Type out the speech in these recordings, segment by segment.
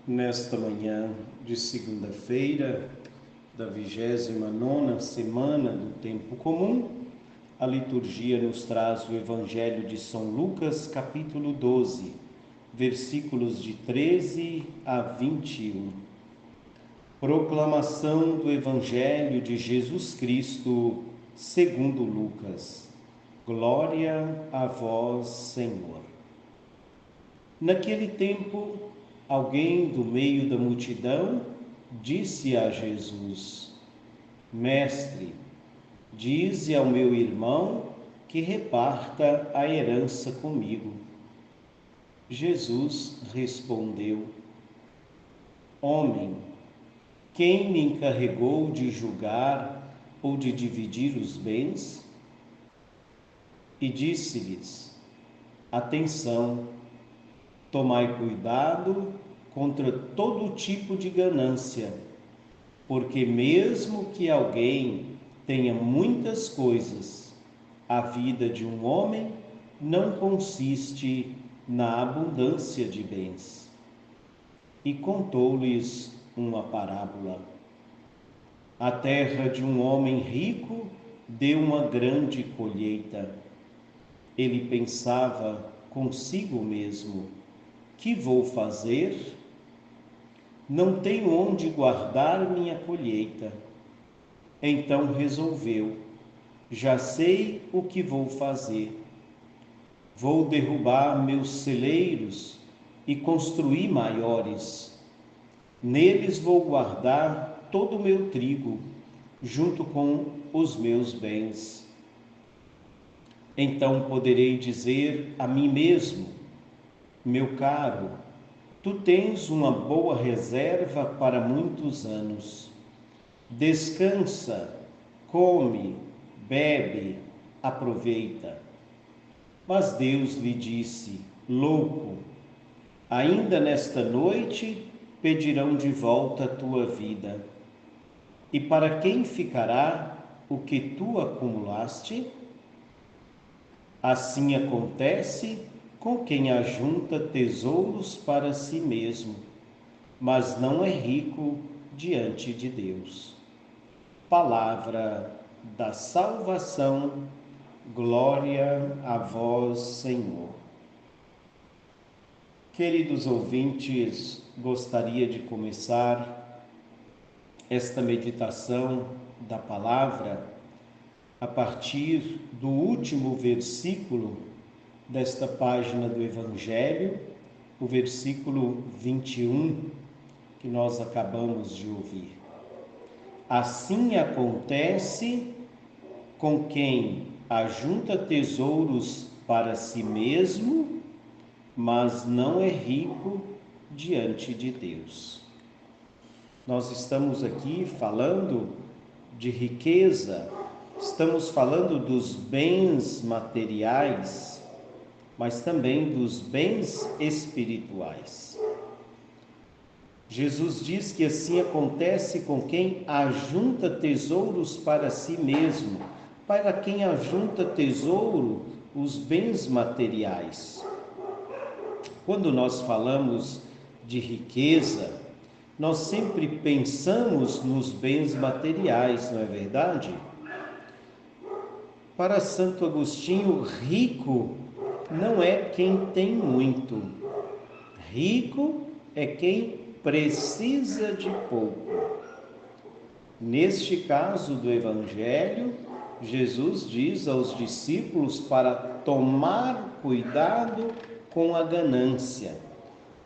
Nesta manhã de segunda-feira, da 29ª semana do Tempo Comum, a liturgia nos traz o Evangelho de São Lucas, capítulo 12, versículos de 13 a 21. Proclamação do Evangelho de Jesus Cristo, segundo Lucas. Glória a vós, Senhor. Naquele tempo, alguém do meio da multidão disse a Jesus: Mestre, dize ao meu irmão que reparta a herança comigo. Jesus respondeu: Homem, quem me encarregou de julgar ou de dividir os bens? E disse-lhes: Atenção, tomai cuidado contra todo tipo de ganância, porque mesmo que alguém tenha muitas coisas, a vida de um homem não consiste na abundância de bens. E contou-lhes uma parábola. A terra de um homem rico deu uma grande colheita. Ele pensava consigo mesmo: que vou fazer? Não tenho onde guardar minha colheita. Então resolveu: já sei o que vou fazer. Vou derrubar meus celeiros e construir maiores. Neles vou guardar todo o meu trigo, junto com os meus bens. Então poderei dizer a mim mesmo: meu caro, tu tens uma boa reserva para muitos anos. Descansa, come, bebe, aproveita. Mas Deus lhe disse: louco, ainda nesta noite pedirão de volta a tua vida. E para quem ficará o que tu acumulaste? Assim acontece com quem ajunta tesouros para si mesmo, mas não é rico diante de Deus. Palavra da salvação, glória a vós, Senhor. Queridos ouvintes, gostaria de começar esta meditação da palavra a partir do último versículo desta página do Evangelho, o versículo 21, que nós acabamos de ouvir. Assim acontece com quem ajunta tesouros para si mesmo, mas não é rico diante de Deus. Nós estamos aqui falando de riqueza, estamos falando dos bens materiais, mas também dos bens espirituais. Jesus diz que assim acontece com quem ajunta tesouros para si mesmo, para quem ajunta tesouro, os bens materiais. Quando nós falamos de riqueza, nós sempre pensamos nos bens materiais, não é verdade? Para Santo Agostinho, rico não é quem tem muito. Rico é quem precisa de pouco. Neste caso do Evangelho, Jesus diz aos discípulos para tomar cuidado com a ganância.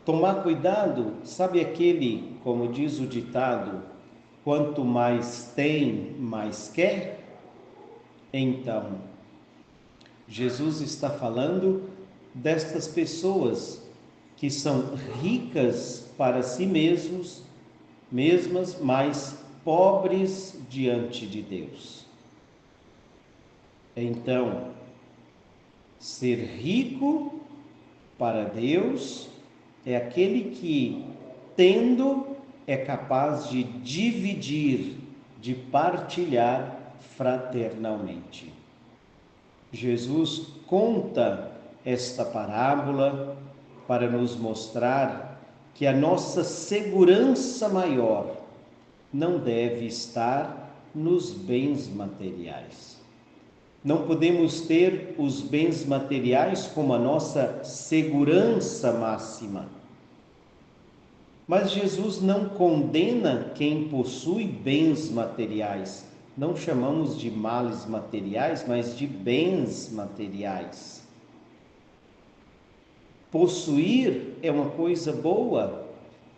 Tomar cuidado, sabe aquele, como diz o ditado, quanto mais tem, mais quer? Então, Jesus está falando destas pessoas que são ricas para si mesmas, mas pobres diante de Deus. Então, ser rico para Deus é aquele que, tendo, é capaz de dividir, de partilhar fraternalmente. Jesus conta esta parábola para nos mostrar que a nossa segurança maior não deve estar nos bens materiais. Não podemos ter os bens materiais como a nossa segurança máxima. Mas Jesus não condena quem possui bens materiais. Não chamamos de males materiais, mas de bens materiais. Possuir é uma coisa boa,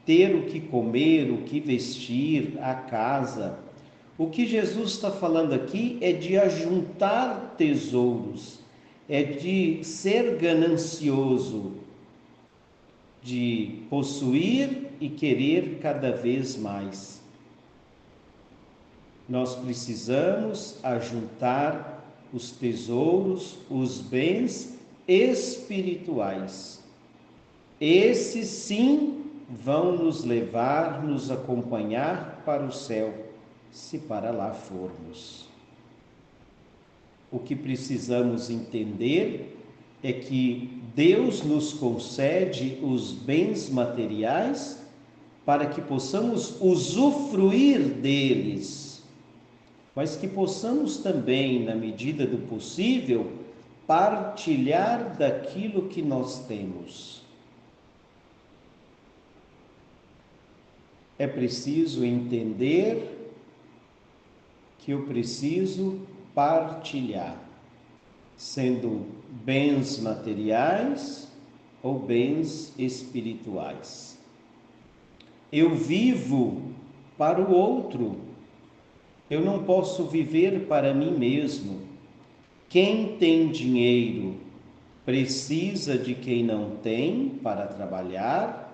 ter o que comer, o que vestir, a casa. O que Jesus está falando aqui é de ajuntar tesouros, é de ser ganancioso, de possuir e querer cada vez mais. Nós precisamos ajuntar os tesouros, os bens espirituais. Esses sim vão nos levar, nos acompanhar para o céu, se para lá formos. O que precisamos entender é que Deus nos concede os bens materiais para que possamos usufruir deles, mas que possamos também, na medida do possível, partilhar daquilo que nós temos. É preciso entender que eu preciso partilhar, sendo bens materiais ou bens espirituais. Eu vivo para o outro, eu não posso viver para mim mesmo. Quem tem dinheiro precisa de quem não tem para trabalhar,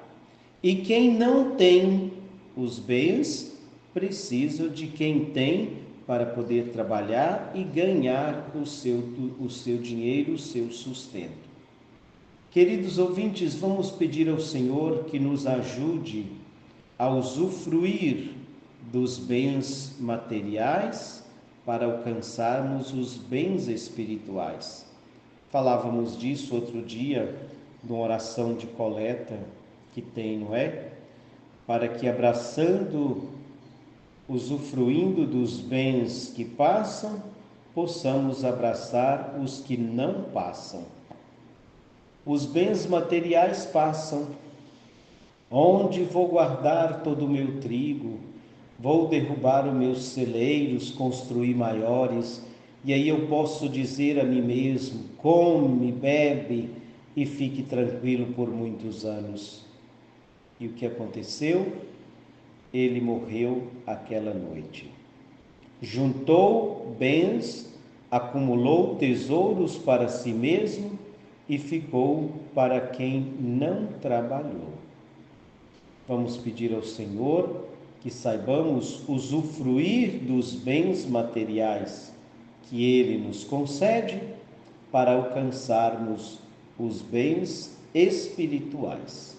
e quem não tem os bens precisa de quem tem para poder trabalhar e ganhar o seu dinheiro, o seu sustento. Queridos ouvintes, vamos pedir ao Senhor que nos ajude a usufruir dos bens materiais para alcançarmos os bens espirituais. Falávamos disso outro dia, numa oração de coleta que tem, não é? Para que abraçando, usufruindo dos bens que passam, possamos abraçar os que não passam. Os bens materiais passam. Onde vou guardar todo o meu trigo? Vou derrubar os meus celeiros, construir maiores, e aí eu posso dizer a mim mesmo: come, bebe e fique tranquilo por muitos anos. E o que aconteceu? Ele morreu aquela noite. Juntou bens, acumulou tesouros para si mesmo e ficou para quem não trabalhou. Vamos pedir ao Senhor que saibamos usufruir dos bens materiais que Ele nos concede para alcançarmos os bens espirituais.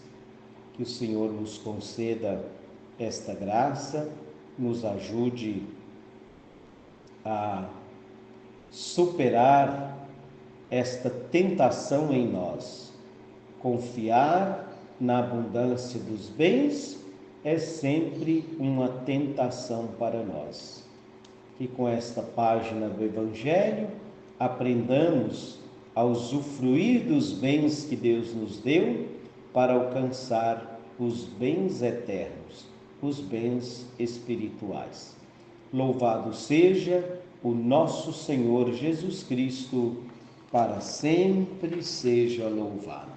Que o Senhor nos conceda esta graça, nos ajude a superar esta tentação em nós. Confiar na abundância dos bens é sempre uma tentação para nós. Que com esta página do Evangelho aprendamos a usufruir dos bens que Deus nos deu para alcançar os bens eternos, os bens espirituais. Louvado seja o nosso Senhor Jesus Cristo, para sempre seja louvado.